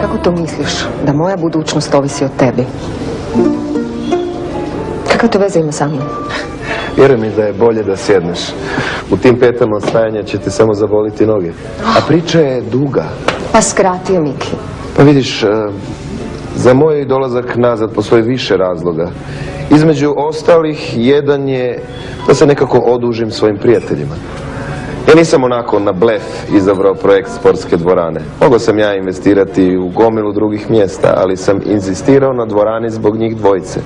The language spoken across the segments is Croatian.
Kako to misliš da moja budućnost ovisi o tebi? Kakve to veze ima sa mnom? Vjeruj mi da je bolje da sjedneš. U tim petama od stajanja će te samo zaboliti noge. A priča je duga. Pa skratio, Miki. Pa vidiš, za moj dolazak nazad postoji više razloga. Između ostalih, jedan je da se nekako odužim svojim prijateljima. Ja nisam onako na blef izabrao projekt sportske dvorane. Mogao sam ja investirati u gomilu drugih mjesta, ali sam inzistirao na dvorani zbog njih dvojice.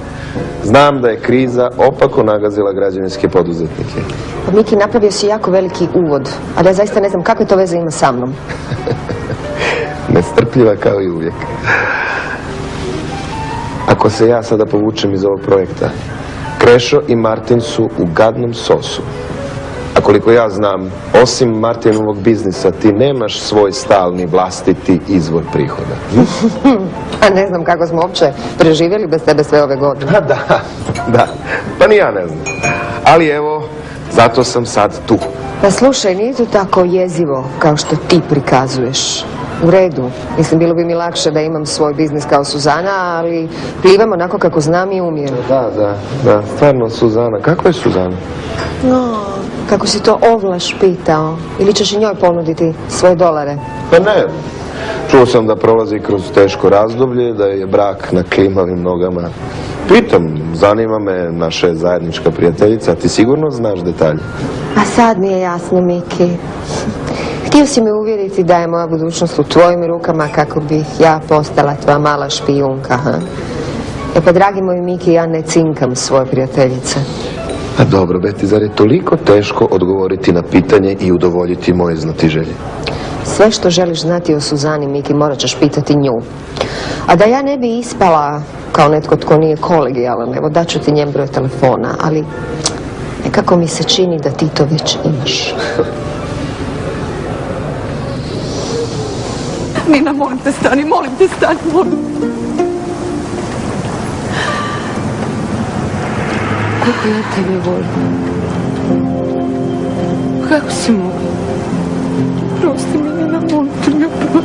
Znam da je kriza opako nagazila građevinske poduzetnike. Pa Miki, napravio si jako veliki uvod, ali ja zaista ne znam kakve to veze ima sa mnom. Nestrpljiva kao i uvijek. Ako se ja sada povučem iz ovog projekta, Krešo i Martin su u gadnom sosu. A koliko ja znam, osim Martinovog biznisa, ti nemaš svoj stalni vlastiti izvor prihoda. Pa ne znam kako smo uopće preživjeli bez tebe sve ove godine. Da. Pa ni ja ne znam. Ali evo, zato sam sad tu. Pa slušaj, nije to tako jezivo kao što ti prikazuješ. U redu. Mislim, bilo bi mi lakše da imam svoj biznis kao Suzana, ali plivam onako kako znam i umijem. Da. Stvarno, Suzana. Kako je Suzana? No, kako si to ovlaš pitao? Ili ćeš i njoj ponuditi svoje dolare? Pa ne. Čuo sam da prolazi kroz teško razdoblje, da je brak na klimavim nogama. Pritom, zanima me naša zajednička prijateljica, a ti sigurno znaš detalje. A sad mi je jasno, Miki. Htio si me uvjeriti da je moja budućnost u tvojim rukama kako bih ja postala tvoja mala špijunka, ha? E pa, dragi moj Miki, ja ne cinkam svoje prijateljice. A dobro, Beti, zar je toliko teško odgovoriti na pitanje i udovoljiti moje znatiželje? Sve što želiš znati o Suzani, Miki, morat ćeš pitati nju. A da ja ne bi ispala kao netko tko nije kolegijalan, evo daću ti njen broj telefona, ali nekako mi se čini da ti to već imaš. Nina, molim te stani, molim. Kako ja tebe volim. Kako si mogla? Prosti mi, Nina, molim te ljubav.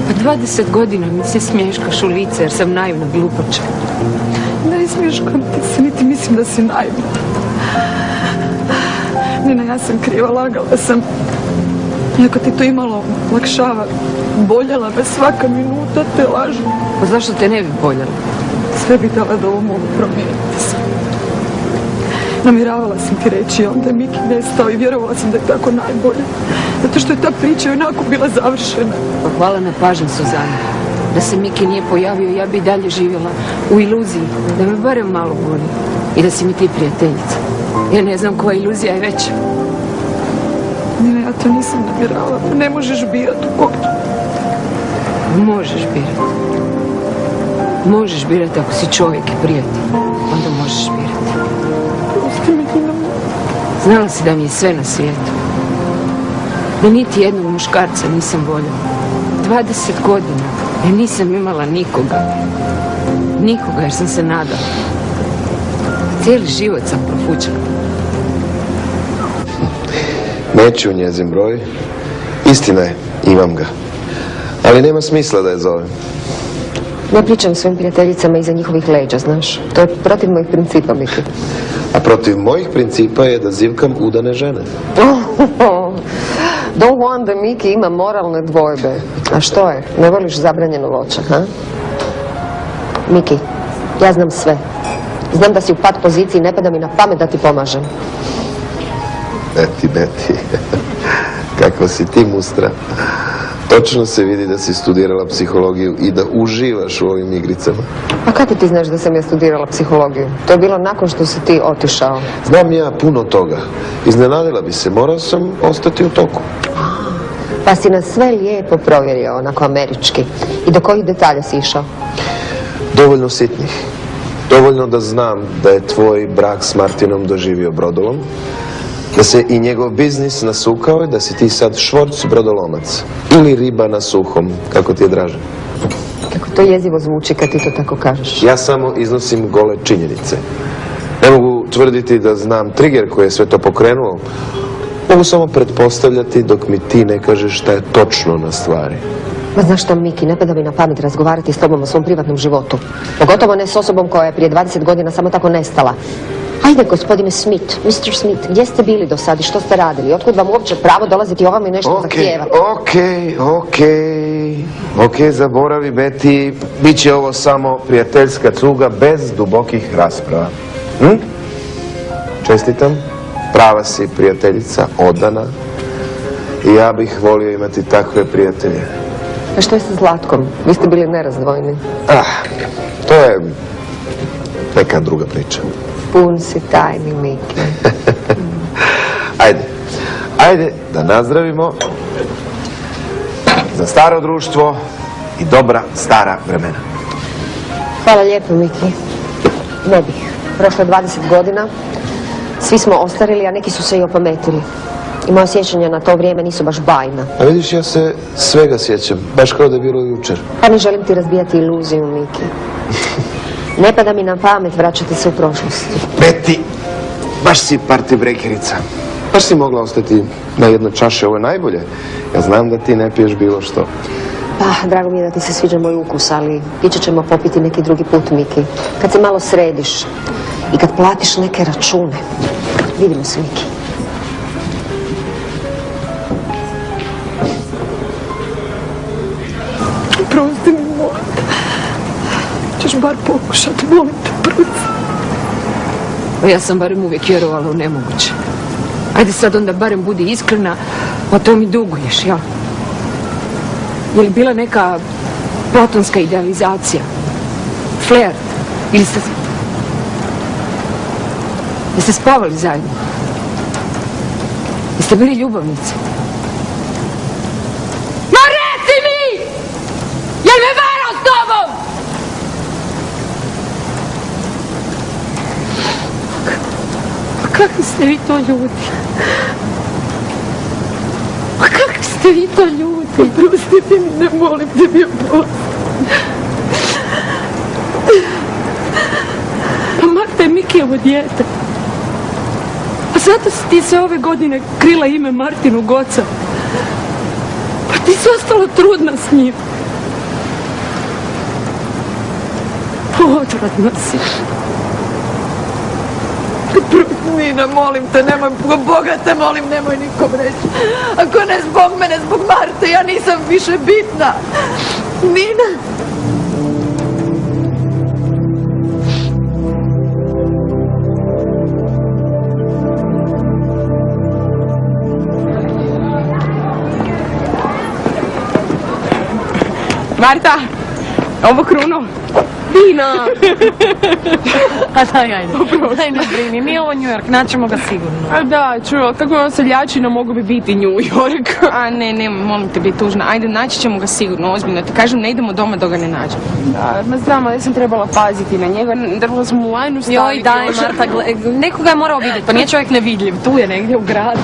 Pa 20 godina mi se smješkaš u lice jer sam naivna glupača. Ne smješkam ti se, niti mislim da si naivna. Nina, ja sam kriva, lagala sam. Iako ti to imalo lakšava, boljela me svaka minuta te lažu. Pa zašto te ne bi boljela? Sve bi dala da ovo mogu promijeniti se. Namjeravala sam ti reći, onda je Miki nestao i vjerovala sam da je tako najbolje. Zato što je ta priča onako bila završena. Pa hvala na pažnji, Suzana. Da se Miki nije pojavio, ja bi dalje živjela u iluziji, da me barem malo boli. I da si mi ti prijateljica. Ja ne znam koja iluzija je veća. Nina, ja to nisam namjeravala. Ne možeš birati u koga. Možeš birati. Možeš birati ako si čovjek i prijatelj. Onda možeš birati. Prosti mi, Nina. Znala si da mi je sve na svijetu. Da niti jednog muškarca nisam voljela. 20 godina. Ja nisam imala nikoga. Nikoga jer sam se nadala. Cijeli život sam profučila. Neću njezin broj. Istina je, imam ga. Ali nema smisla da je zovem. Ne pričam svojim prijateljicama iza njihovih leđa, znaš. To je protiv mojih principa, Miki. A protiv mojih principa je da zivkam udane žene. Don't want da Miki ima moralne dvojbe. A što je? Ne voliš zabranjeno voće, ha? Miki, ja znam sve. Znam da si u pat poziciji, ne pada mi na pamet da ti pomažem. Beti, kako si ti mustra. Točno se vidi da si studirala psihologiju i da uživaš u ovim igricama. A kako ti znaš da sam ja studirala psihologiju? To je bilo nakon što si ti otišao. Znam ja puno toga. Iznenadila bi se, morao sam ostati u toku. Pa si nas sve lijepo provjerio, onako američki. I do kojih detalja si išao? Dovoljno sitnih. Dovoljno da znam da je tvoj brak s Martinom doživio brodolom, da se i njegov biznis nasukao i da si ti sad švorc brodolomac. Ili riba na suhom, kako ti je draže. Kako to jezivo zvuči kad ti to tako kažeš. Ja samo iznosim gole činjenice. Ne mogu tvrditi da znam trigger koji je sve to pokrenuo. Mogu samo pretpostavljati dok mi ti ne kažeš šta je točno na stvari. Ma znaš što, Miki, ne pada mi na pamet razgovarati s tobom o svom privatnom životu. Pogotovo ne s osobom koja je prije 20 godina samo tako nestala. Ajde, gospodine Smith, Mr. Smith, gdje ste bili do sad i što ste radili? Otkud vam uopće pravo dolaziti ovamo i nešto zahtijevati? Okej, zaboravi, Betty. Biće ovo samo prijateljska cuga bez dubokih rasprava. Čestitam, prava si prijateljica, odana. I ja bih volio imati takve prijatelje. A što je sa Zlatkom? Vi ste bili nerazdvojni. To je neka druga priča. Pun si tajni, Miki. Ajde da nazdravimo za staro društvo i dobra stara vremena. Hvala lijepo, Miki. Ne bih. Prošlo je 20 godina. Svi smo ostarili, a neki su se i opametili. I moja sjećanja na to vrijeme nisu baš bajna. A vidiš, ja se svega sjećam, baš kao da je bilo jučer. Pa ne želim ti razbijati iluziju, Miki. Ne pada mi na pamet vraćati se u prošlost. Betty, baš si party breakerica. Baš si mogla ostati na jednoj čaši, ovo je najbolje. Ja znam da ti ne piješ bilo što. Pa, drago mi je da ti se sviđa moj ukus, ali ići ćemo popiti neki drugi put, Miki. Kad se malo središ i kad platiš neke račune. Vidimo se, Miki. Prosti mi, molim te. Ćeš bar pokušati, molim te, prosti. Ja sam barem uvijek vjerovala u nemoguće. Ajde sad onda barem budi iskrena, pa to mi duguješ, jel? Je li bila neka platonska idealizacija? Flert? Ili jeste spavali zajedno? Jeste bili ljubavnici? Ma reci mi! Jel me varao s tobom? Kakvi ste vi to ljudi? A kakvi ste vi to ljudi? Prostite mi, ne molim te mi je prosti. Pa Marta je Mikijevo dijete. A zato si ti se ove godine krila ime Martinu Goca. Pa ti si ostala trudna s njim. Odvratna si. Nina, molim te, nemoj, Boga te molim, nemoj nikom reći. Ako ne zbog mene, zbog Marte, ja nisam više bitna. Nina. Marta, ovo kruno. Dina! A daj, ajde. Daj, ne brini, nije ovo New York, naćemo ga sigurno. A da, čuo, tako je seljačina, mogu bi biti New York. A ne, molim te, biti tužna. Ajde, naći ćemo ga sigurno, ozbiljno. Ti kažem, ne idemo doma dok ga ne nađemo. Da, ma znam, ali ja sam trebala paziti na njega, trebala sam u lajnu staviti. Joj, daj, Marta, nekoga je morao vidjeti, pa nije čovjek nevidljiv, tu je negdje u gradu.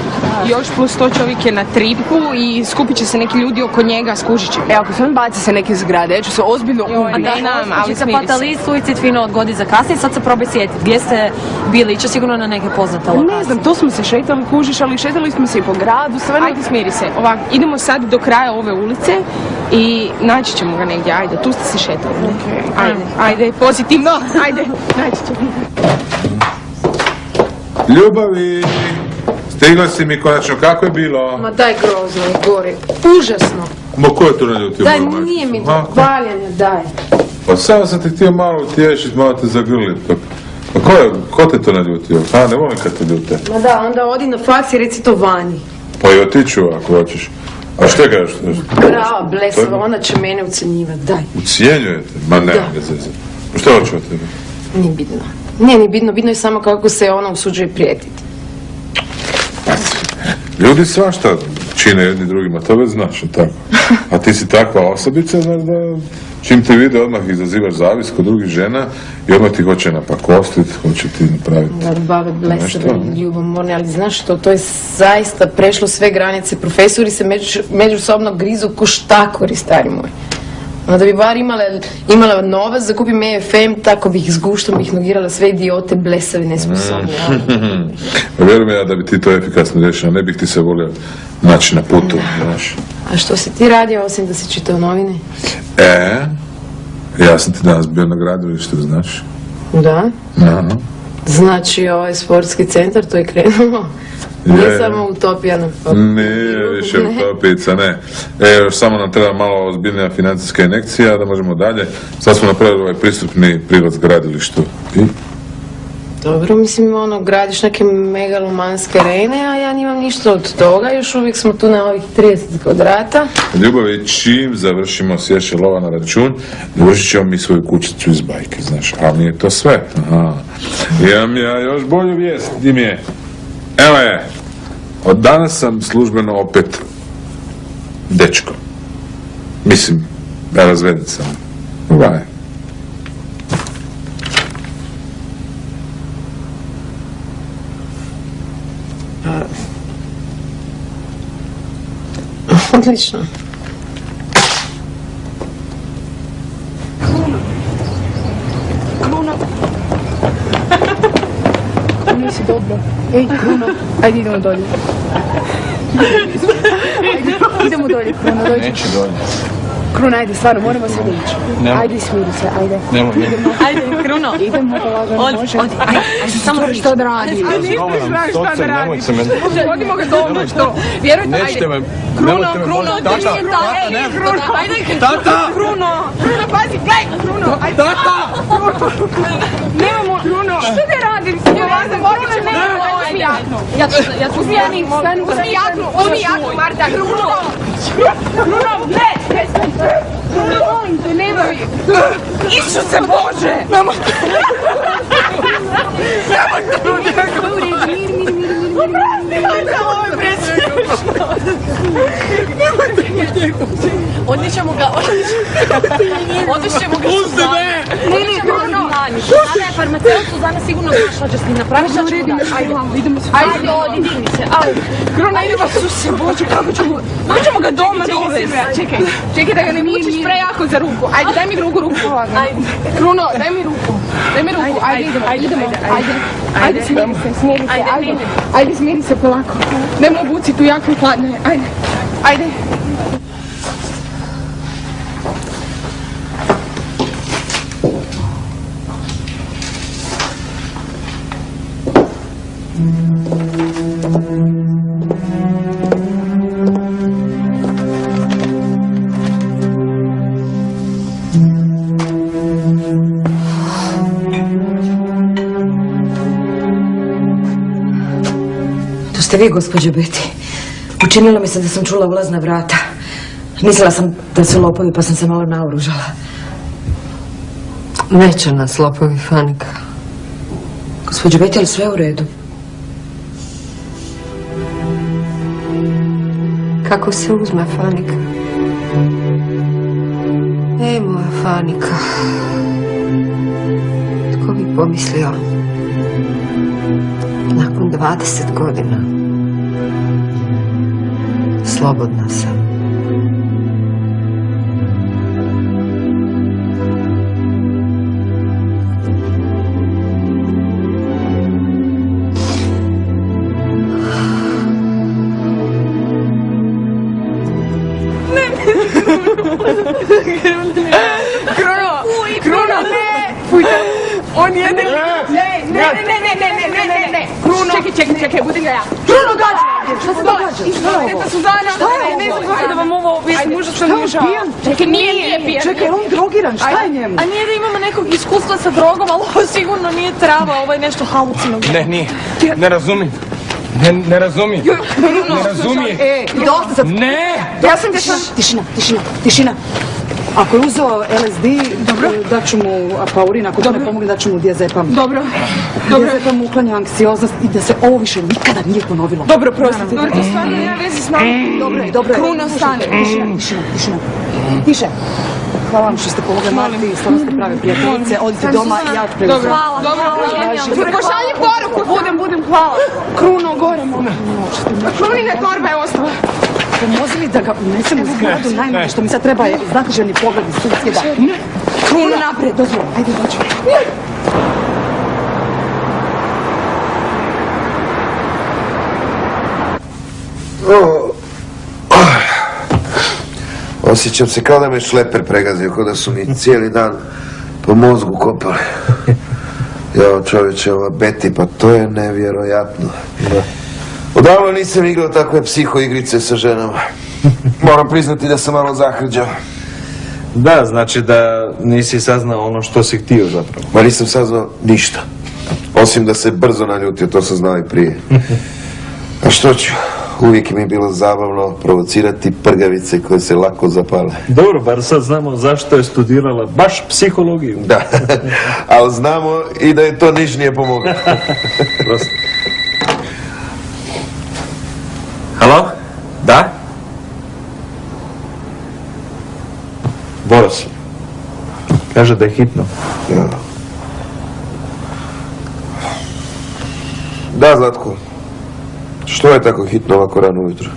Još plus to čovjek je na tripu i skupit će se neki ljudi oko njega, skužit će. Evo, ako se on baci se neke zgrade, ja ću se ozbiljno ubiti. Ali smiri se. Suicid fino odgodi za kasnije, sad se probaj sjetiti. Gdje ste bili? Iće sigurno na neke poznate lokacije. Ne znam, to smo se šetali, kužiš, ali šetali smo se i po gradu, sve neki smiri se. Ovako, idemo sad do kraja ove ulice i naći ćemo ga negdje, ajde, tu ste se šetali. Okay. Ajde, pozitivno, ajde, naći ćemo. Ljubavi, stigla si mi konačno, kako je bilo? Ma daj grozno, gori, užasno. Ma ko je to naljutio? Daj, nije mi to valjanje, daj. Pa samo sam te htio malo utješiti, malo te zagrliti. Pa ko te to naljutio? A, ne volim kad te ljute. Ma da, onda odi na faks i reci to Vani. Pa i otiću ako hoćeš. A što kažeš? Brava, blesava, ona će mene ucenjivati, daj. Ucijenjujete? Ma ne, bezveze. Što hoću od tebe? Nije bitno. Nije ni bitno, bitno je samo kako se ona usuđuje prijetiti. Ljudi svašta čine jedni drugima, to već znaš, tako. A ti si takva osobica, znaš da čim te vide odmah izazivaš zavis kod drugih žena i odmah ti hoće napakostiti, hoće ti napraviti. Da, bave blesave, ljubomorne, ali znaš što, to je zaista prešlo sve granice. Profesori se međusobno grizu ko štakori, stari moj. Ono da bi bar imala novac da kupim EFM, tako bih s guštom ignorirala sve idiote, blesave, nesposobne. Vjerujem ja da bi ti to efikasno riješila, ne bih ti se volio naći na putu, znaš. A što si ti radio osim da si čitao novine? Ja sam ti danas bio na gradilištu, znaš? Da? Aha. Znači ovaj sportski centar, to je krenulo? Nije samo utopija na papiru. Nije više utopijica, ne. Još samo nam treba malo ozbiljnija financijska injekcija da možemo dalje. Sad smo napravili ovaj pristupni prilaz gradilištu. I? Dobro, mislim, gradiš neke megalomanske arene, a ja nimam ništa od toga, još uvijek smo tu na ovih 30 kvadrata. Ljubavi, čim završimo sješe lova na račun, dovršit ćemo mi svoju kućicu iz bajke, znaš, ali nije to sve. Aha. Imam ja još bolju vijest, di mi je? Evo je, od danas sam službeno opet dečko. Mislim, razveden sam. Bye. Odlično. Kruno. Nisi dobro. Ej, Kruno, ajde idemo dolje. Idemo dolje, Kruno, dođi. Neću dolje. Kruno, ajde, stvarno, moramo se ići. Ajde, smiri se, ajde. Ajde, Kruno. Idemo polagano, može. Ajde, samo što da radi. Ja znam, stopce, nemojte me. Vodimo ga doma, što? Vjerujte, ajde. Nećete me. Kruno, ti nije ta, ej, Kruno, ajde. Tata! Kruno, pazi, gledaj, Kruno, ajde. Tata! Nemamo, Kruno. Što te radim? Ja znam, Kruno, nemamo, ajde. Ja ću uzmi jaknu, Marta, Kruno. Kruno, ne, molim te, nemoj. Isuse Bože! Nemoj. Odnićemo ga. Pusti me! Sada je farmaceut, Suzana sigurno našla će s njim napraviš šta čuda. Ajde, odi, digni se. Krona, idemo, Isuse Bože, kako ćemo ga doma dovesti? Čekaj da ga ne mučiš prejako za ruku. Ajde, daj mi drugu ruku. Kruno, daj mi ruku. Ajde, idemo. Ajde, smiri se, Ajde, smiri se polako. Nemo obuci tu jaknu hladne. Ajde. To ste vi, gospođo Beti. Učinilo mi se da sam čula ulazna vrata. Mislila sam da su lopovi, pa sam se malo naoružala. Neće nas lopovi, Fanika. Gospođo Beti, ali sve u redu? Kako se uzme, Fanika? Ej, moja Fanika. Tko bi pomislio? Nakon 20 godina slobodna sam. Kruno, ne! On je ne! Kruno! Čekaj, budim ga ja. Kruno, gađa! Šta se događa? Teta Suzana! Ne znam kako da vam ovo objasnim, možda što nije žao. Čekaj, nije pijan. Čekaj, on drogiran, šta je njemu? A nije da imamo nekog iskustva sa drogom, ali ovo sigurno nije trava, ovo je nešto halucinogeno. Ne, nije. Ne razumijem. Ne razumijem. Ne razumijem. Dosta sad. Ne! Ja sam Tišina. Ako je uzeo LSD, daću mu apaurin, ako to ne pomogne, daću mu diazepam. Dobro. Diazepam uklanja anksioznost i da se ovo više nikada nije ponovilo. Dobro, prostite. Dobro, to stvarno nema veze s nama. Dobro. Kruno, stane. Tišina. Tiše. Hvala vam što ste pomogli Marti, stvarno ste prave prijateljice. Odite doma i ja preuzem. Hvala. Pošalji poruku. Budem, hvala. Kruno, gore, molim. Krunina torba je ostala. Pomozi mi da ga unesem u zgradu, najmanje što mi sad treba je znatiželjni pogled iz susjeda. Kruno naprijed, dozvoli, ajde dođi. Osjećam se kao da me šleper pregazio, kao da su mi cijeli dan po mozgu kopali. Jao čovječe, ova Betty, pa to je nevjerojatno. Odavno nisam igrao takve psiho igrice sa ženama. Moram priznati da sam malo zahrđao. Da, znači da nisi saznao ono što si htio zapravo. Ma nisam saznao ništa. Osim da se brzo naljutio, to sam znao i prije. A što ću? Uvijek mi je bilo zabavno provocirati prgavice koje se lako zapale. Dobro, bar sad znamo zašto je studirala baš psihologiju. Da, ali znamo i da je to niš nije pomoglo. Prosto. Halo? Da? Boris. Kaže da je hitno. Ja. Da, Zlatko. Što je tako hitno ovako rano ujutro?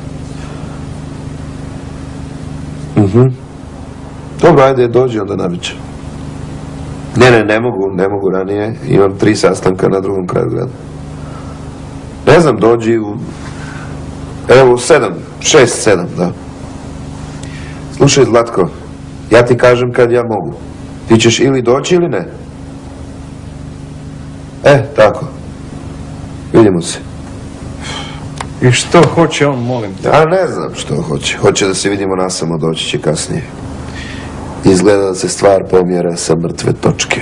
Dobro, ajde, dođi onda navečer. Ne mogu ranije. Imam 3 sastanka na drugom kraju grada. Ne znam, dođi u... Evo, 6, 7, da. Slušaj, Zlatko, ja ti kažem kad ja mogu. Ti ćeš ili doći ili ne. Tako. Vidimo se. I što hoće on, molim te? Ja ne znam što hoće. Hoće da se vidimo nasamo, doći će kasnije. Izgleda da se stvar pomjera sa mrtve točke.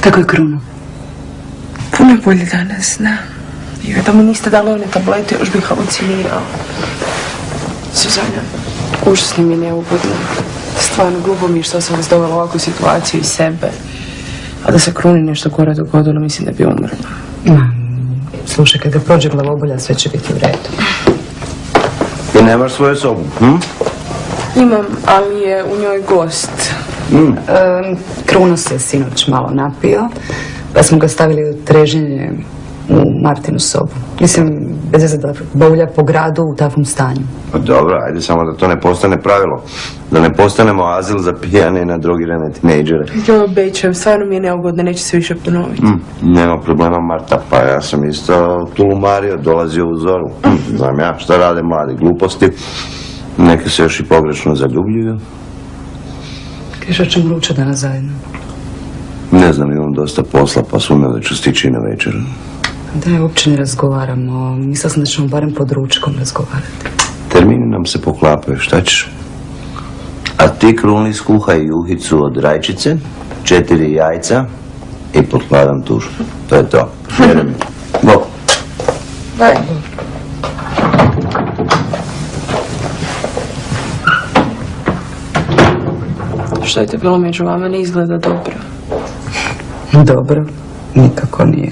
Kako je Kruno? Puno je bolje danas, da. Joj, da mu niste dali one tablete, još bih halucinirao. Suzana, užasno mi je neugodno. Stvarno, glupo mi je što sam vas dovela u ovakvu situaciju i sebe. A da se Kruni nešto gore dogodilo, mislim da bi umrla. Slušaj, kada prođe glavobolja, sve će biti u redu. Ti nemaš svoju sobu, Imam, ali je u njoj gost. Kruno se sinoć malo napio, pa smo ga stavili u treženje u Martinu sobu. Mislim, bez veze da baulja po gradu u takvom stanju. Pa dobro, ajde samo da to ne postane pravilo. Da ne postanemo azil za pijane i nadrogirane tinejdžere. Jo, obećajem, stvarno mi je neugodno, neće se više ponoviti. Nema problema, Marta, pa ja sam isto tulumario, dolazio u Zoru. Znam ja šta rade mladi, gluposti. Neke se još i pogrešno zaljubljuju. Kažeš, hoćemo ručati danas zajedno? Ne znam, imam dosta posla, pa sumnjam da ću stići na večer. Da, uopće ne razgovaramo. Mislila sam da ćemo barem pod ručkom razgovarati. Termini nam se poklapaju, šta ćeš? A ti, Kruni, skuhaj juhicu od rajčice, 4 jajca i pod hladan tuš. To je to. Vjerujem mi. Bok. Bye. Što je to bilo među vama, ne izgleda dobro. Dobro, nikako nije.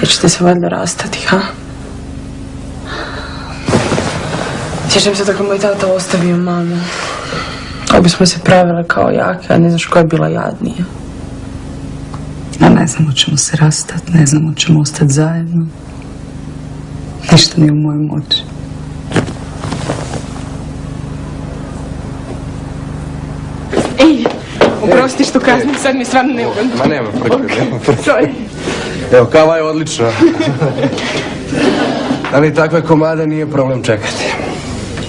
Nećete se valjda rastati, ha? Sjećam se tako moj tata ostavio mamu. Kako bismo se pravile kao jake, a ne znaš koja je bila jadnija. A ne znam, hoćemo se rastati, ne znam, hoćemo ostati zajedno. Ništa nije u mojoj moći. Ej, oprosti što kaznim, sad mi je stvarno neugodno. Ma nema prkve. Sorry. Evo, kava je odlična. Ali takve komade nije problem čekati.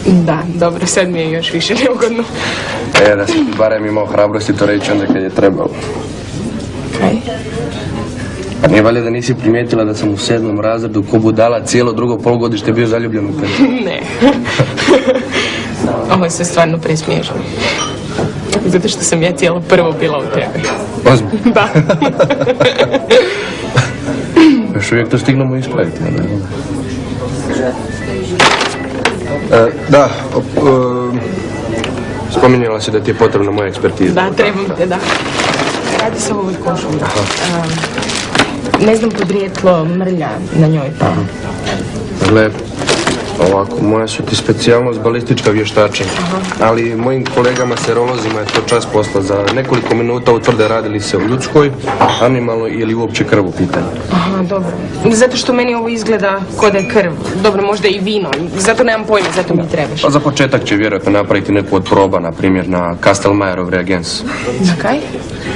Da, dobro, sad mi je još više neugodno. Da sam barem imao hrabrosti to reći onda kad je trebalo. Kaj? Pa nije valjda da nisi primijetila da sam u 7. razredu ko budala cijelo drugo polugodište bio zaljubljen u tebe? Ne. Ovo je sve stvarno presmiješno. Zato što sam ja cijelo prvo bila u tebi. Ozbiljno? Da. Još uvijek to stignemo ispraviti. Da, spominjala si da ti je potrebna moja ekspertiza. Da, trebam te, da. Radi se o ovoj košulji. Ne znam podrijetlo mrlja na njoj, pa. Dakle, Ovako, moja su ti specijalnost balistička vještačenja, ali mojim kolegama serolozima je to čas posla. Za nekoliko minuta utvrde radi li se o ljudskoj, animalnoj ili uopće krv u pitanju. Aha, dobro. Zato što meni ovo izgleda ko da je krv. Dobro, možda i vino. Zato nemam pojma, zato mi trebaš. Pa za početak će vjerojatno napraviti neku od proba, na primjer na Kastelmajerov reagens. Na kaj?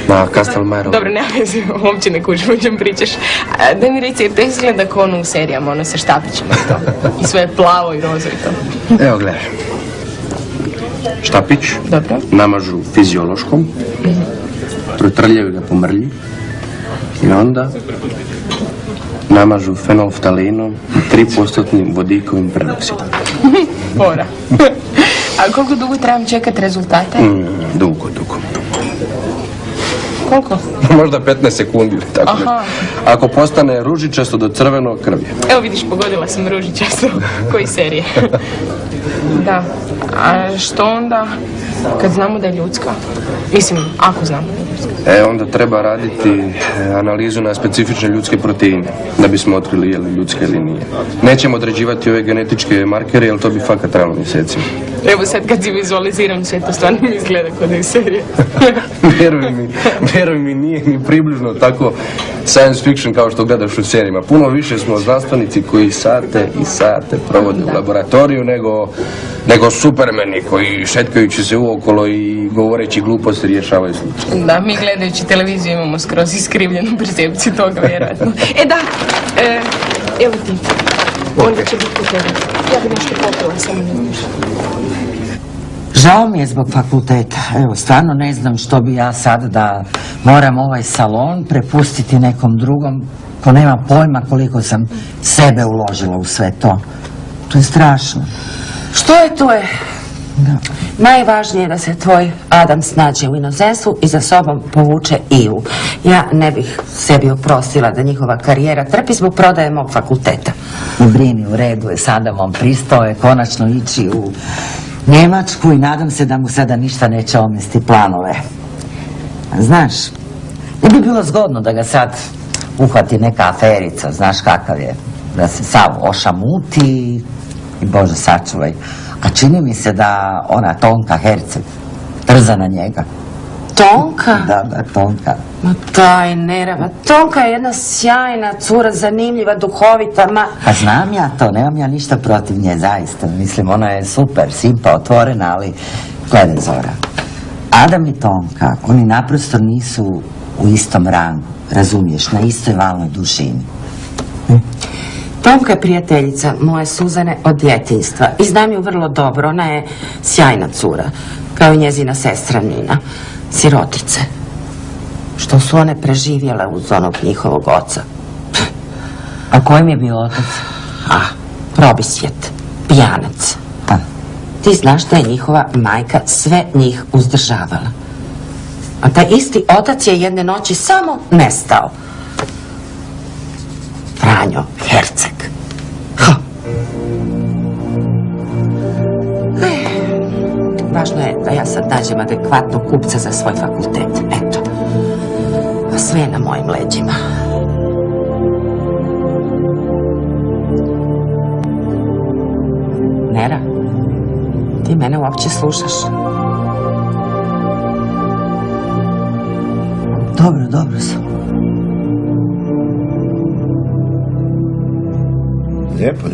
Na Kastelmajerov. Dobro, nema veze, uopće ne kužim o čem pričaš. Daj mi reci, jer to izgleda kao ono u serijama, ono sa štapićima i to. I sve je plavo i rozo i to. Evo gledaj. Štapić. Dobro. Namažu fiziološkom. Protrljaju ga po mrlji. I onda namažu fenolftalinom i 3% vodikovim peroksidom. Fora. A koliko dugo trebam čekati rezultate? Dugo. Koliko? Možda 15 sekundi ili tako. Aha. Ako postane ružičasto do crveno, krv je. Evo vidiš, pogodila sam ružičasto. Koji serije? Da. A što onda kad znamo da je ljudska? Mislim, ako znamo da je ljudska. Onda treba raditi analizu na specifične ljudske proteine, da bismo otkrili je li ljudska ili nije. Nećemo određivati ove genetičke markere, jer to bi fakat trajalo mjesecima. Evo sad kad si vizualiziram sve, to stvarno mi izgleda kod je serije. Vjeruj mi, nije ni približno tako science fiction kao što gledaš u serijima. Puno više smo znanstvenici koji sate i sate provode u laboratoriju nego supermeni koji šetkajući se uokolo i govoreći gluposti rješavaju slučaj. Da, mi gledajući televiziju imamo skroz iskrivljenu percepciju toga, vjerojatno. Evo ti. Onda će biti kod tebe. Ja bi nešto popila, samo ne znaš. Žao mi je zbog fakulteta. Evo, stvarno ne znam što bi ja sad da moram ovaj salon prepustiti nekom drugom ko nema pojma koliko sam sebe uložila u sve to. To je strašno. Što je, to je. Da. Najvažnije je da se tvoj Adam snađe u inozemstvu i za sobom povuče Ivu. Ja ne bih sebi oprostila da njihova karijera trpi zbog prodaje mog fakulteta. Ne brini, u redu je, s Adamom pristao je konačno ići u Njemačku i nadam se da mu sada ništa neće omesti planove. Znaš, ne bi bilo zgodno da ga sad uhvati neka aferica, znaš kakav je, da se sav ošamuti i Bože sačuvaj. A čini mi se da ona Tonka Herceg trza na njega. Tonka? Da, Tonka. Ma taj nerava. Tonka je jedna sjajna cura, zanimljiva, duhovita, Pa znam ja to, nemam ja ništa protiv nje, zaista. Mislim, ona je super, simpa, otvorena, ali gledaj Zora. Adam i Tonka, oni naprosto nisu u istom rangu, razumiješ, na istoj valnoj dušini. Tonka je prijateljica moje Suzane od djetinjstva i znam ju vrlo dobro, ona je sjajna cura, kao i njezina sestra Nina, sirotice. Što su one preživjele uz onog njihovog oca. A kojim je bio otac? Probisvjet, pijanac. Ti znaš da je njihova majka sve njih uzdržavala. A taj isti otac je jedne noći samo nestao. Franjo Herceg. Važno je da ja sad nađem adekvatnog kupca za svoj fakultet. Eto. A sve je na mojim leđima. Nera, ti mene uopće slušaš? Dobro sam. Lijepo.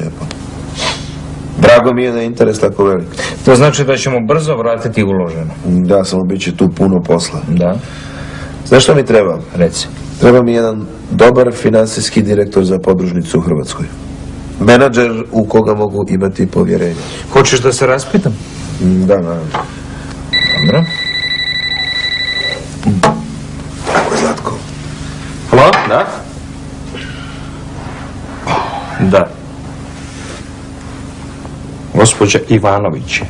Drago mi je da je interes tako velik. To znači da ćemo brzo vratiti uloženo. Da, samo bit će tu puno posla. Da. Znaš što mi treba? Reci. Treba mi jedan dobar financijski direktor za podružnicu u Hrvatskoj. Menadžer u koga mogu imati povjerenje. Hoćeš da se raspitam? Da, naravno. Dobro. Tako je, Zlatko. Halo? Da? Da. Gospođa Ivanović.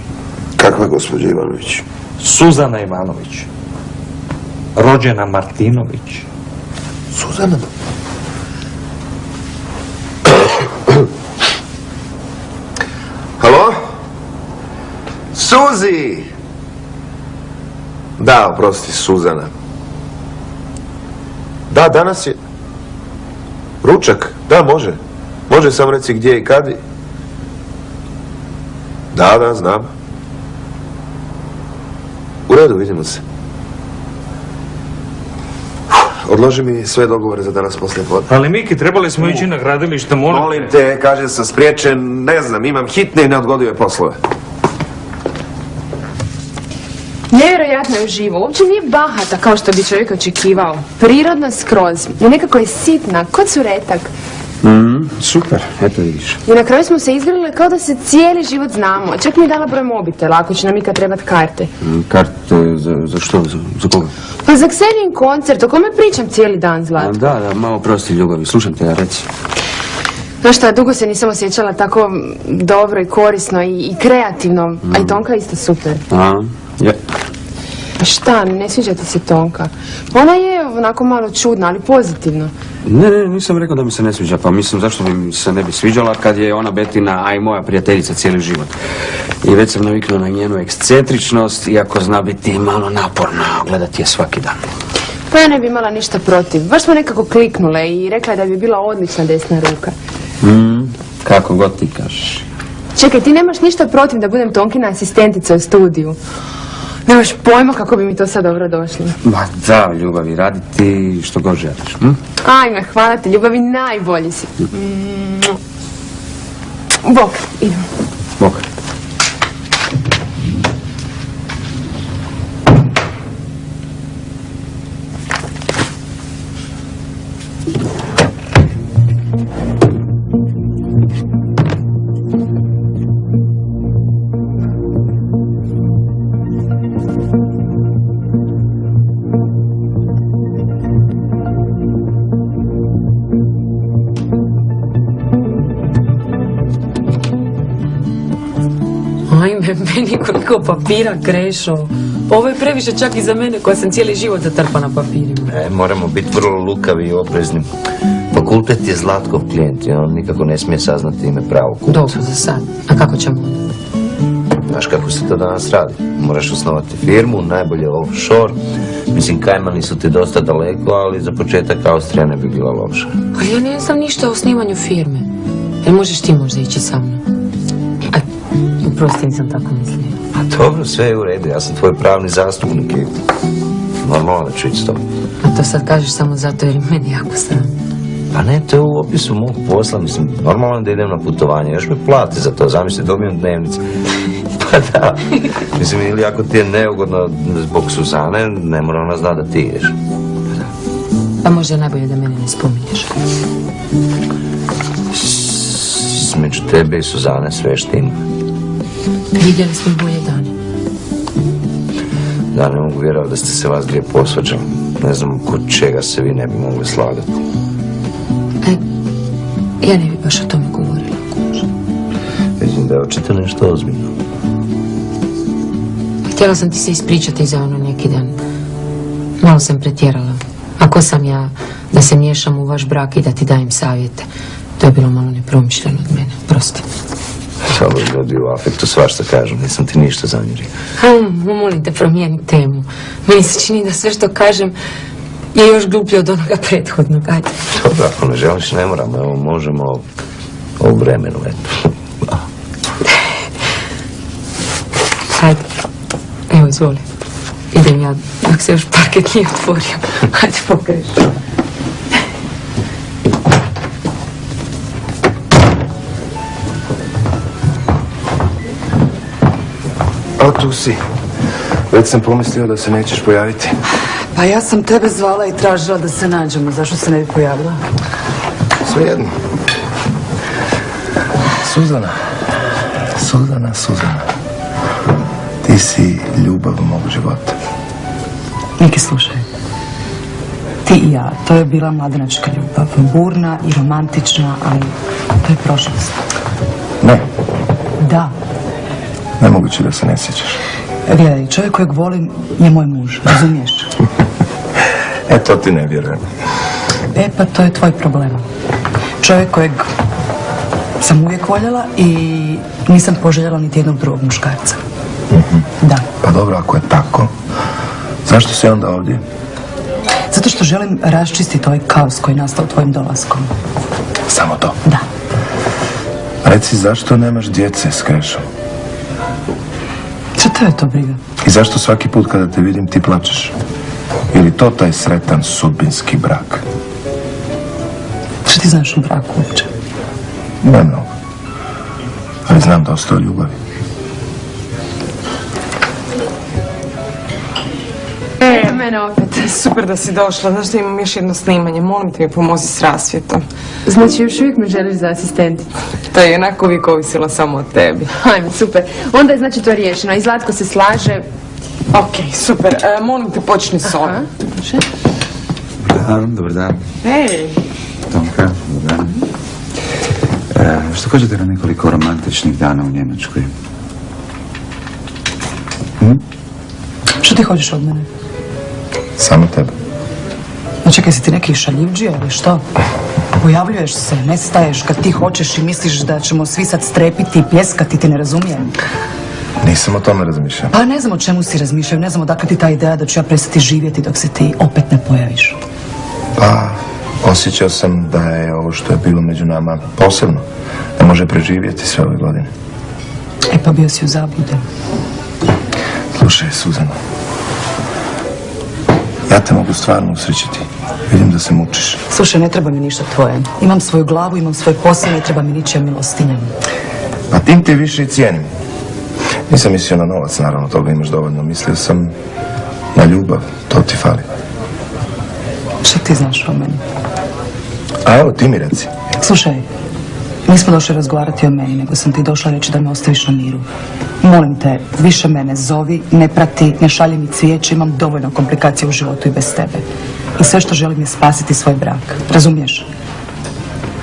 Kakva gospođa Ivanović? Suzana Ivanović. Rođena Martinović. Suzana? Halo? Suzi! Da, oprosti, Suzana. Da, danas je... Ručak? Da, može. Može, samo reci gdje i kad. Da, znam. U redu, vidimo se. Odloži mi sve dogovore za danas poslije podne. Ali Miki, trebali smo ići na gradilište, Molim te, kaže sam spriječen, ne znam, imam hitne i neodgodive poslove. Nevjerojatno je uživo, uopće nije bahata kao što bi čovjek očekivao. Prirodna skroz i nekako je sitna, kod suretak. Super, eto vidiš. I na kraju smo se izgrlili kao da se cijeli život znamo. Čak mi je dala broj mobitela, ako će nam ikad trebati karte. Karte, za što? Za koga? Pa za Ksenijin koncert, o kome pričam cijeli dan, Zlatko. Da, malo prosti ljubavi, slušam te, ja reci. Znaš šta, dugo se nisam osjećala tako dobro i korisno i kreativno, a i Tonka isto super. Je. A šta, ne sviđa ti se Tonka? Ona je onako malo čudna, ali pozitivno. Ne, nisam rekao da mi se ne sviđa, pa mislim zašto bi mi se ne bi sviđala kad je ona Betina, a i moja prijateljica cijeli život. I već sam naviknuo na njenu ekscentričnost, iako zna biti malo naporna, gledati je svaki dan. Pa ja ne bi imala ništa protiv. Baš smo nekako kliknule i rekla je da bi bila odlična desna ruka. Kako god ti kažeš. Čekaj, ti nemaš ništa protiv da budem Tonkina asistentica u studiju? Nemaš pojma kako bi mi to sad dobro došlo. Ma da, ljubavi, raditi što god želiš. Ajme, hvala ti, ljubavi, najbolji si. Bok, idemo. Bok. Ajme, meni koliko papira, Krešo. Ovo je previše čak i za mene koja sam cijeli život zatrpana papirima. Moramo biti vrlo lukavi i oprezni. Fakultet je Zlatkov klijent i on nikako ne smije saznati ime pravog kupca. Dobro za sad. A kako ćemo onda? Znaš kako se to danas radi? Moraš osnovati firmu, najbolje offshore. Mislim, Kajmani su ti dosta daleko, ali za početak Austrija ne bi bila loša. Ali ja ne znam ništa o osnivanju firme. Jel možeš ti možda ići sa mnom? Prosti, nisam tako mislila. A dobro, sve je u redu, ja sam tvoj pravni zastupnik i normalno da ću ići s tobom. A to sad kažeš samo zato jer je meni jako sram. Pa ne, to je u opisu mog posla, mislim, normalno da idem na putovanje, još me plati za to, zamisli, dobijem dnevnicu. Pa da, mislim, ili ako ti je neugodno zbog Suzane, ne mora ona zna da ti ideš. Pa možda je najbolje da mene ne spominješ. Između tebe i Suzane sve štima. Vidjeli smo bolje dane. Da, ne mogu vjerovati da ste se vas dvije posvađali. Ne znam kod čega se vi ne bi mogli slagati. Ja ne bi baš o tome govorila. Vidim da je očito nešto ozbiljno. Htjela sam ti se ispričati za ono neki dan. Malo sam pretjerala. Ako sam ja da se miješam u vaš brak i da ti dajem savjete, to je bilo malo nepromišljeno od mene. Prosti. Dobro, ljudi u afektu svašta kažu, nisam ti ništa zamjerio. Molim te, promijeni temu. Meni se čini da sve što kažem je još gluplje od onoga prethodnog. Ajde. Dobro, ako ne želiš, ne moramo. Evo, možemo o vremenu, eto. Ajde. Evo, izvoli. Idem ja, dok se još parket nije otvorio. Ajde, pokraš. A tu si. Već sam pomislio da se nećeš pojaviti. Pa ja sam tebe zvala i tražila da se nađemo. Zašto se ne bi pojavila? Svejedno. Suzana. Ti si ljubav mog života. Niki, slušaj. Ti i ja, to je bila mladenačka ljubav. Burna i romantična, ali to je prošlost. Ne. Da. Nemoguće da se ne sjećaš. Gledaj, čovjek kojeg volim je moj muž, razumiješ? To ti ne vjerujem. Pa to je tvoj problem. Čovjek kojeg sam uvijek voljela i nisam poželjela niti jednog drugog muškarca. Da. Pa dobro, ako je tako, zašto si onda ovdje? Zato što želim raščistiti ovaj kaos koji je nastao tvojim dolaskom. Samo to? Da. Reci, zašto nemaš djece s Krešom? Šta te je to briga? I zašto svaki put kada te vidim ti plačeš? Ili to taj sretan sudbinski brak? Šta ti znaš o braku uopće? Ne mnogo. Ali znam dosta o ljubavi. Mene opet. Super da si došla. Znaš da imam još jedno snimanje. Molim te mi pomozi s rasvjetom. Znači još uvijek me želiš za asistenti? To je jednako uvijek ovisila samo od tebi. Ajme, super. Onda je znači to riješeno. I Zlatko se slaže. Ok, super. Molim te počni s ovim. Dobar dan. Ej. Tonka, dobar dan. Što kažete na nekoliko romantičnih dana u Njemačkoj? Što ti hoćeš od mene? Samo tebe. No čekaj, si ti neki šaljivđija ili što? Pojavljuješ se, nestaješ kad ti hoćeš i misliš da ćemo svi sad strepiti i pljeskati, ti ne razumijem. Nisam o tome razmišljao. Pa ne znam o čemu si razmišljao, ne znam odakle ti ta ideja da ću ja prestati živjeti dok se ti opet ne pojaviš. Pa, osjećao sam da je ovo što je bilo među nama posebno. Da može preživjeti sve ove godine. E pa bio si u zabludi. Slušaj, Suzano. Ja te mogu stvarno usrećiti. Vidim da se mučiš. Slušaj, ne treba mi ništa tvoje. Imam svoju glavu, imam svoj posao, ne treba mi ničija milostinja. Pa tim te više i cijenim. Nisam mislio na novac, naravno, toga imaš dovoljno. Mislio sam na ljubav, to ti fali. Šta ti znaš o meni? A evo, ti mi reci. Slušaj, nismo došli razgovarati o meni, nego sam ti došla reći da me ostaviš na miru. Molim te, više me ne zovi, ne prati, ne šalji mi cvijeće, imam dovoljno komplikacija u životu i bez tebe. I sve što želim je spasiti svoj brak, razumiješ?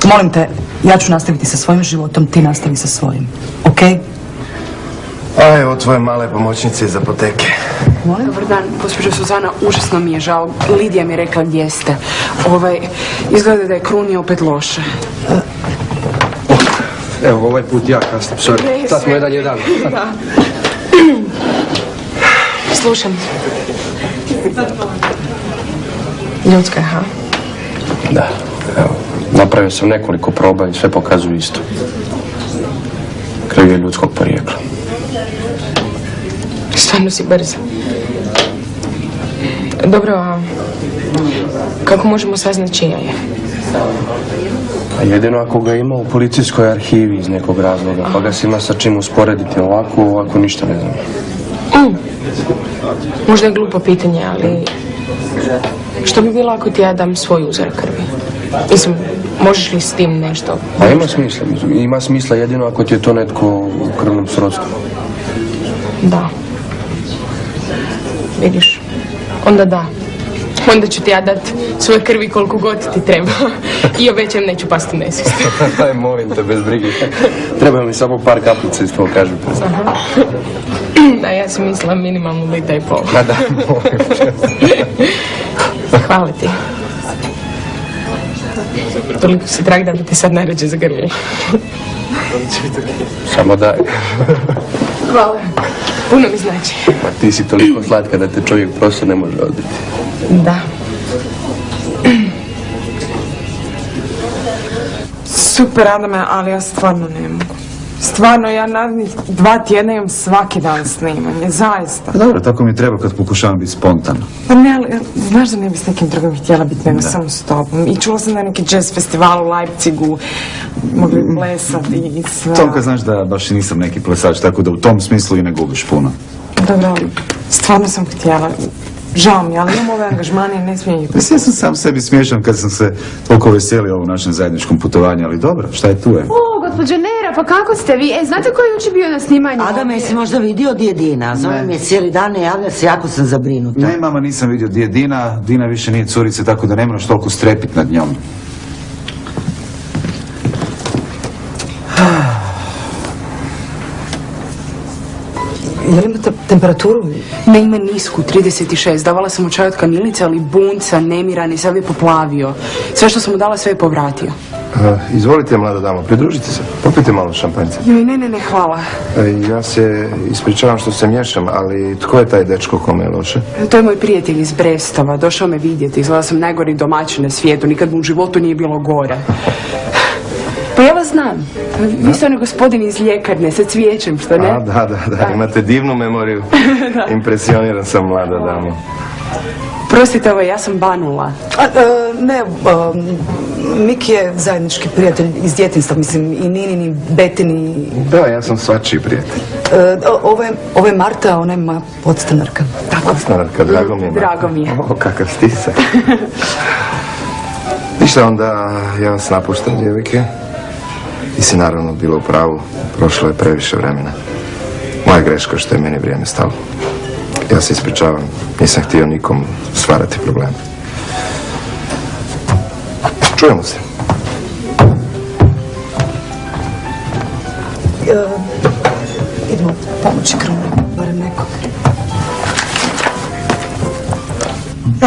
Molim te, ja ću nastaviti sa svojim životom, ti nastavi sa svojim, okej? A evo tvoje male pomoćnice iz apoteke. Dobar dan, gospođo Suzana, užasno mi je žao. Lidija mi je rekla gdje ste. Izgleda da je Kruni opet loše. Evo, ovaj put ja kasnim, sorry. Sad smo 1-1. Da. Slušam. Ljudska je, ha? Da, evo. Napravio sam nekoliko proba i sve pokazuju isto. Krv je ljudskog porijekla. Stvarno si brza. Dobro, a kako možemo saznati čija je? A jedino ako ga ima u policijskoj arhivi iz nekog razloga, pa ga se ima sa čim usporediti ovako ništa ne znam. Možda je glupo pitanje, ali što bi bilo ako ti ja dam svoj uzorak krvi? Mislim, možeš li s tim nešto? Pa ima smisla. Ima smisla jedino ako ti je to netko u krvnom srodstvu. Da. Vidiš, onda da. Onda ću ti ja dati svoje krvi koliko god ti treba. I obećam neću pasti u nesvijest. Aj, molim te, bez brige. Treba mi samo par kaplica iz tvojeg kažu. Da, ja sam mislila minimalno 1,5 litara. Ma da, molim te. Hvala ti. Toliko si drag da bi ti sad najrađe zagrlili. Samo daj. Hvala. Puno mi znači. Pa ti si toliko slatka da te čovjek prosto ne može odbiti. Da. Super, Adame, ali ja stvarno ne mogu. Stvarno, ja narednih 2 tjedna imam svaki dan snimanje, zaista. Pa dobro, tako mi treba kad pokušavam biti spontano. Pa ne, ali znaš da ne bi s nekim drugim htjela biti nego samo s tobom. I čula sam da je neki jazz festival u Leipzigu, mogli plesati i sve. Tonka, znaš da baš i nisam neki plesač, tako da u tom smislu i ne gubiš puno. Dobro, ali stvarno sam htjela. Žao mi, ali imam ove angažmane i ne smijem ih. Ja sam sam sebi smiješan kad sam se toliko veselio u našem zajedničkom putovanju, ali dobro, šta je tu je? O, gospođo Nera, pa kako ste vi? Znate ko je jučer bio na snimanju? Adame, jesi možda vidio gdje je Dina? Zove mi je cijeli dan, ne javlja se, jako sam zabrinuta. Ne, mama, nisam vidio gdje je Dina. Dina više nije curica, tako da ne moraš toliko strepit nad njom. Je li imate temperaturu? Ne, ima nisku, 36. Davala sam mu čaj od kamilice, ali bunca, nemiran i sad je poplavio. Sve što sam mu dala, sve je povratio. Izvolite, mlada dama, pridružite se. Popijte malo šampanjca. Ne, hvala. Ja se ispričavam što se miješam, ali tko je taj dečko kome je loše? To je moj prijatelj iz Brestova. Došao me vidjeti. Izgleda sam najgori domaćin na svijetu. Nikad mu u životu nije bilo gore. Pa ja vas znam. Vi ste onaj gospodin iz ljekarne sa cvijećem, što ne? Da, imate divnu memoriju. Impresioniran sam, mlada dama. Prostite, ja sam Banula. Miki je zajednički prijatelj iz djetinjstva, mislim, i Ninin, i Betin, i... Da, ja sam svačiji prijatelj. Ovo je Marta, ona je moja podstanarka. Podstanarka, drago mi je. Drago mi je. O, kakav stisak. Ništa, onda ja vas napuštam, djevojke. Ti si naravno bila u pravu, prošlo je previše vremena. Moja greška što je meni vrijeme stalo. Ja se ispričavam, nisam htio nikom stvarati probleme. Čujemo se. Idemo pomoći Krunu, barem nekog.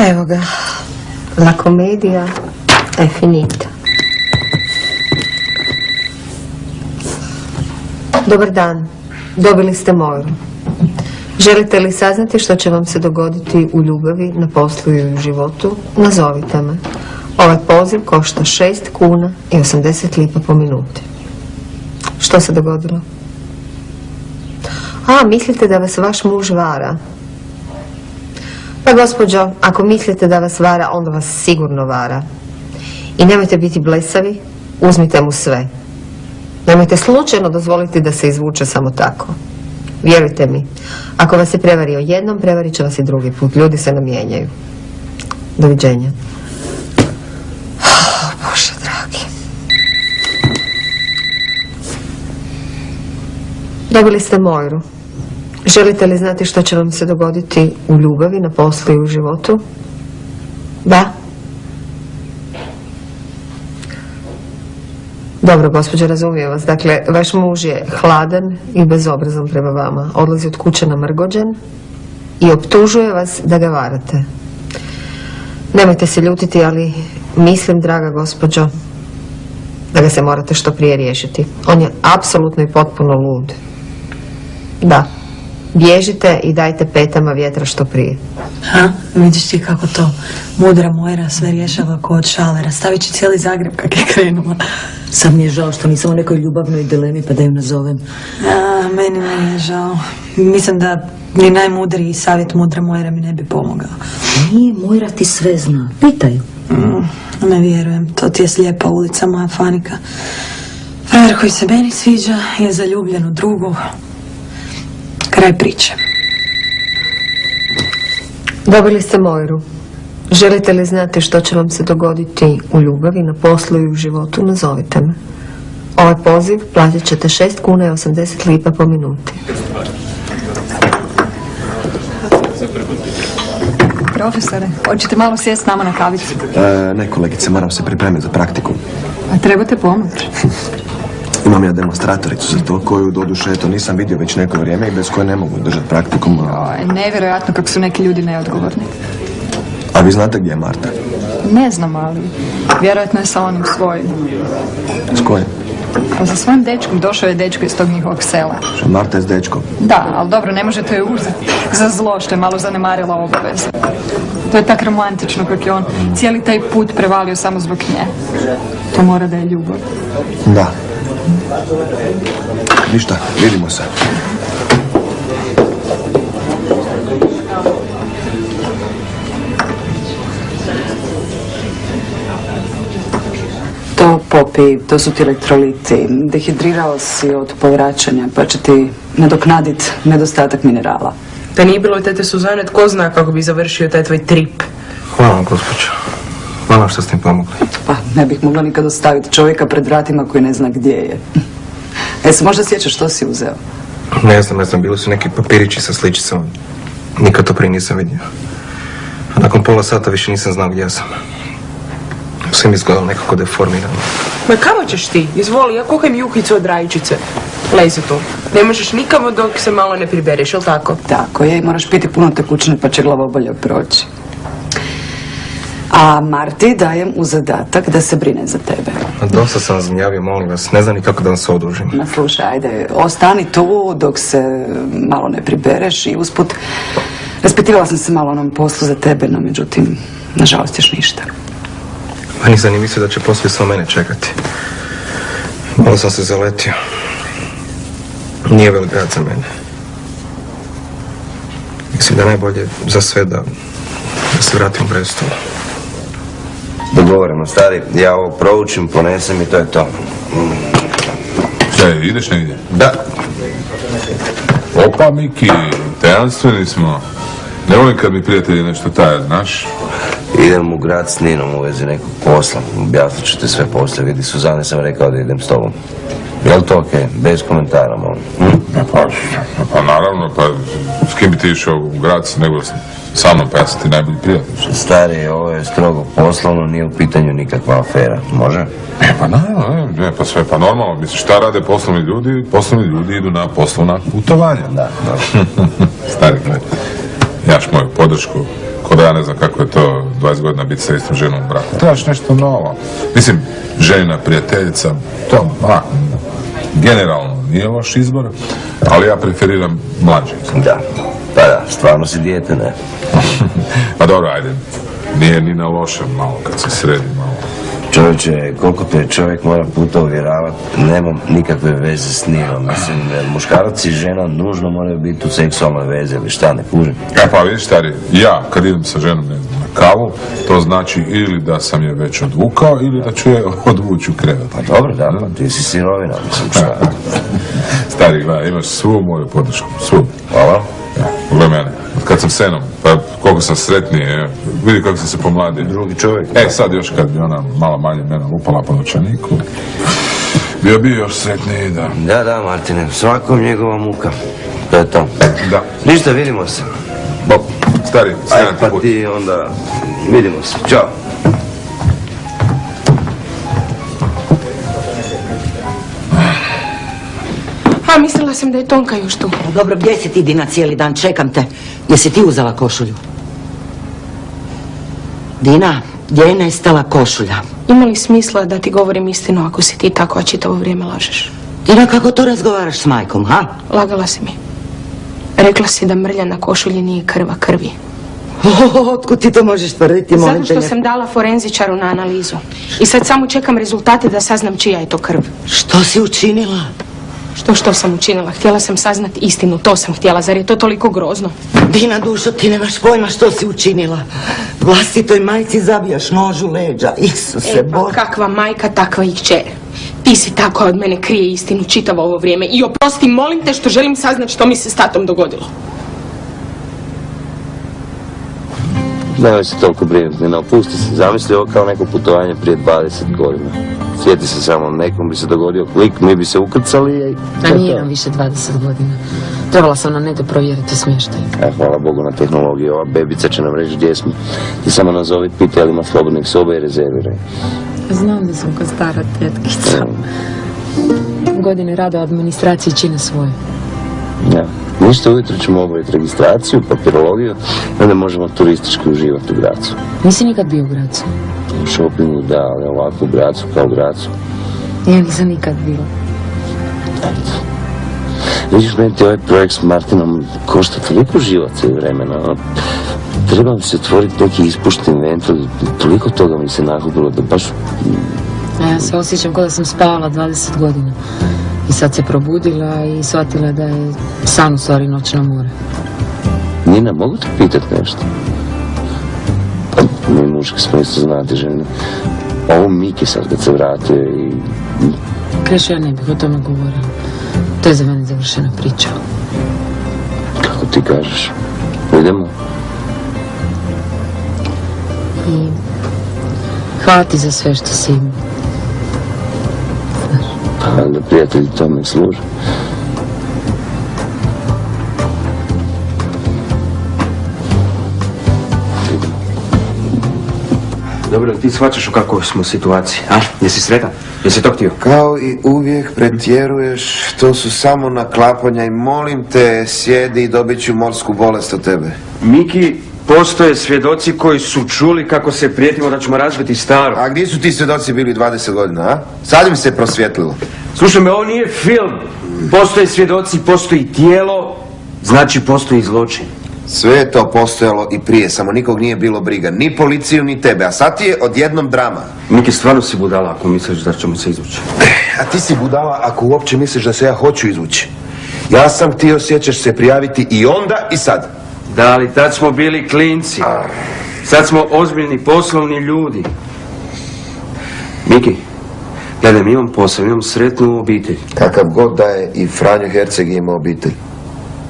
Evo ga, la commedia è finita. Dobar dan, dobili ste Moiru. Želite li saznati što će vam se dogoditi u ljubavi, na poslu i u životu? Nazovite me. Ovaj poziv košta 6 kuna i 80 lipa po minuti. Što se dogodilo? Mislite da vas vaš muž vara? Pa gospođo, ako mislite da vas vara, onda vas sigurno vara. I nemojte biti blesavi, uzmite mu sve. Nemojte slučajno dozvoliti da se izvuče samo tako. Vjerujte mi, ako vas je prevario jednom, prevarit će vas i drugi put. Ljudi se ne mijenjaju. Doviđenja. Bože dragi. Dobili ste Moiru. Želite li znati što će vam se dogoditi u ljubavi, na poslu i u životu? Da. Dobro, gospođo, razumijem vas. Dakle, vaš muž je hladan i bezobrazan prema vama. Odlazi od kuće namrgođen i optužuje vas da ga varate. Nemojte se ljutiti, ali mislim, draga gospođo, da ga se morate što prije riješiti. On je apsolutno i potpuno lud. Da. Bježite i dajte petama vjetra što prije. Vidiš ti kako to mudra Moira sve rješava ko od šalera. Stavit će cijeli Zagreb kak je krenula. Sad mi je žao što nisam u nekoj ljubavnoj dilemi pa da ju nazovem. Meni je žao. Mislim da ni najmudriji savjet mudra Moira mi ne bi pomogao. Nije, Moira ti sve zna. Pitaj. Ne vjerujem, to ti je slijepa ulica, moja Fanika. Frajer koji se meni sviđa je zaljubljen u drugu. Kraj priče. Dobili ste Moiru. Želite li znati što će vam se dogoditi u ljubavi, na poslu i u životu? Nazovite me. Ovaj poziv platit ćete 6 kuna i 80 lipa po minuti. Profesore, hoćete malo sjesti s nama na kavicu? Ne, kolegice, moram se pripremiti za praktiku. A trebate pomoć? Imam ja demonstratoricu za to koju, doduše, eto, nisam vidio već neko vrijeme i bez koje ne mogu držati praktikum. Nevjerojatno kako su neki ljudi neodgovorni. A vi znate gdje je Marta? Ne znam, ali vjerojatno je sa onim svojim. S kojim? Pa sa svojim dečkom, došao je dečko iz tog njihovog sela. Što, Marta je s dečkom? Da, ali dobro, ne možete joj uzeti za zlo što je malo zanemarila obaveze. To je tak romantično kako je on cijeli taj put prevalio samo zbog nje. To mora da je ljubav. Da. Ništa, vidimo se. To popi, to su ti elektroliti. Dehidrirao si od povraćanja, pa će ti nadoknaditi nedostatak minerala. Da nije bilo tete Suzane, tko zna kako bi završio taj tvoj trip. Hvala vam, gospođo. Hvala što ste mi pomogli. Pa, ne bih mogla nikad ostaviti čovjeka pred vratima koji ne zna gdje je. Se možda sjećaš što si uzeo? Ne znam, bili su neki papirići sa sličicama. Nikad to prije nisam vidio. A nakon pola sata više nisam znao gdje sam. Sve mi izgledalo nekako deformirano. Ma kamo ćeš ti? Izvoli, ja kuham juhicu od rajčice. Lezi tu. Ne možeš nikamo dok se malo ne pribereš, jel tako? Tako je, i moraš piti puno tekućine pa će glavobolja proći. A Marti dajem u zadatak da se brine za tebe. Dosta sam vas gnjavio, molim vas. Ne znam ni kako da vam se odužim. Slušaj, ajde, ostani tu dok se malo ne pribereš i usput raspitivala sam se malo o onom poslu za tebe, no međutim, nažalost još ništa. Pa nisam ni mislio da će poslije samo mene čekati. Malo sam se zaletio. Nije velik grad za mene. Mislim da je najbolje za sve da se vratim u Brestolu. Dogovorimo, stari, ja ovo proučim, ponesem i to je to. Kaj, ideš negdje? Da. Opa, Miki, tajanstveni smo. Ne volim kad mi prijatelji nešto taja, znaš? Idem u grad s Ninom u vezi nekog posla. Objasnit ću te sve poslije. Vidi, Suzane sam rekao da idem s tobom. Je li to okej? Bez komentara, molim. Pa naravno, pa s kim bi ti išao u grad nego sa mnom, pa ja sam ti najbolji prijatelj. Stari, ovo je strogo poslovno, nije u pitanju nikakva afera. Može? Pa naravno, pa sve pa normalno. Misliš, šta rade poslovni ljudi? Poslovni ljudi idu na poslovna putovanja. Da. Stari, gledaj, imaš moju podršku. Ko da ja ne znam kako je to 20 godina biti sa istom ženom u braku. Trebaš nešto novo. Mislim, ženina prijateljica, to, generalno nije loš izbor, ali ja preferiram mlađe. Da, pa da, stvarno si dijete, ne? Pa dobro, ajde, nije ni na lošem malo kad se sredi malo. Čovječe, koliko te čovjek mora puta uvjeravati, nemam nikakve veze s Ninom. Mislim, muškarac i žena nužno moraju biti u seksualnoj vezi, ili šta, ne kužim? Pa vidiš, stari, ja kad idem sa ženom, ne znam, na kavu, to znači ili da sam je već odvukao ili da ću je odvući u krevet. Pa dobro, da, pa ti si sirovina, mislim, šta? Stari, gledaj, imaš svu moju podršku, svu. Hvala. Ja, pogledaj mene, kad sam senom, pa koliko sam sretniji, vidi kako sam se pomladio. Drugi čovjek. Sad još kad bi ona malo manje mene lupala po novčaniku, bio bi još sretniji, da. Da, Martine, svakom njegova muka. To je to. Da. Ništa, vidimo se. Bok, stari, sredan pa ti onda vidimo se. Ćao. A, mislila sam da je Tonka još tu. Dobro, gdje si ti, Dina, cijeli dan? Čekam te. Jesi ti uzela košulju? Dina, gdje je nestala košulja? Ima li smisla da ti govorim istinu ako si ti tako, a čitavo vrijeme lažeš? Dina, kako to razgovaraš s majkom, ha? Lagala si mi. Rekla si da mrlja na košulji nije krva krvi. Otkud ti to možeš tvrditi, molim te? Zato što sam dala forenzičaru na analizu. I sad samo čekam rezultate da saznam čija je to krv. Što si učinila? Što sam učinila? Htjela sam saznati istinu, to sam htjela. Zar je to toliko grozno? Dina, dušo, ti nemaš pojma što si učinila. Vlastitoj majci zabijaš nož u leđa. Isuse, pa kakva majka, takva i kćer. Ti si ta koja od mene krije istinu čitavo ovo vrijeme. I oprosti, molim te, što želim saznati što mi se s tatom dogodilo. Nemoj se toliko brinuti, ne opusti se. Zamisli ovo kao neko putovanje prije 20 godina. Sjeti se samo, nekom bi se dogodio klik, mi bi se ukrcali i... A nije nam više 20 godina. Trebala sam na Nedu provjeriti smještaj. Hvala Bogu na tehnologiju, ova bebica će nam reći gdje smo. Ti samo nazovi, piti, ali ima slobodnih soba i rezerviraj. Znam da sam ko stara tetkica. Godine rada u administraciji čine svoje. Ja. Ništa, ujutro ćemo obaviti registraciju, papirologiju, onda možemo turistički uživati u Gracu. Nisi nikad bio u Gracu? U šopingu da, ali ovako u Gracu kao u Gracu. Ja nisam nikad bila. Vidiš, meni ti ovaj projekt s Martinom košta toliko živaca i vremena. Treba mi se otvoriti neki ispušteni ventil, toliko toga mi se nakupilo da baš... A ja se osjećam kao da sam spavala 20 godina. I sad se probudila i shvatila da je san u stvari noćno more. Nina, mogu te pitati nešto? Mi muški smo isto znati žene. Ovo Miki sad kad se vratio i... Krešo, ja ne bih o tome govorila. To je za mene završena priča. Kako ti kažeš? Idemo? I hvala ti za sve što si imao. Da prijatelji tome služe. Dobro, ti shvaćaš u kakvoj smo situaciji, a? Jesi sretan? Jesi to htio? Kao i uvijek pretjeruješ, to su samo naklapanja i molim te, sjedi i dobit ću morsku bolest od tebe. Miki, postoje svjedoci koji su čuli kako se prijetimo da ćemo razbiti staro. A gdje su ti svjedoci bili 20 godina, a? Sad mi se prosvjetlilo. Slušaj me, ovo nije film. Postoje svjedoci, postoji tijelo, znači postoji zločin. Sve je to postojalo i prije, samo nikog nije bilo briga. Ni policiju, ni tebe. A sad ti je odjednom drama. Miki, stvarno si budala ako misliš da ćemo se izvući. A ti si budala ako uopće misliš da se ja hoću izvući. Ja sam htio, sjećaš se, prijaviti i onda i sad. Da, ali tad smo bili klinci. Sad smo ozbiljni poslovni ljudi. Miki, gledaj, imam posao, imam sretnu obitelj. Kakav god da je, i Franjo Herceg je imao obitelj.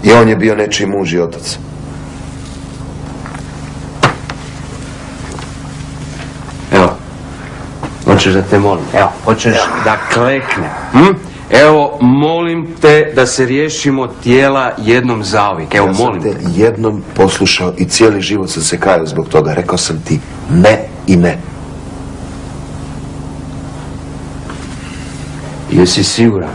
I on je bio nečiji muž i otac. Evo, hoćeš da te molim, evo, hoćeš da kleknem, Evo, molim te da se riješimo tijela jednom zauvijek, evo, molim te. Ja sam te jednom poslušao i cijeli život sam se kajao zbog toga. Rekao sam ti ne i ne. Jesi siguran?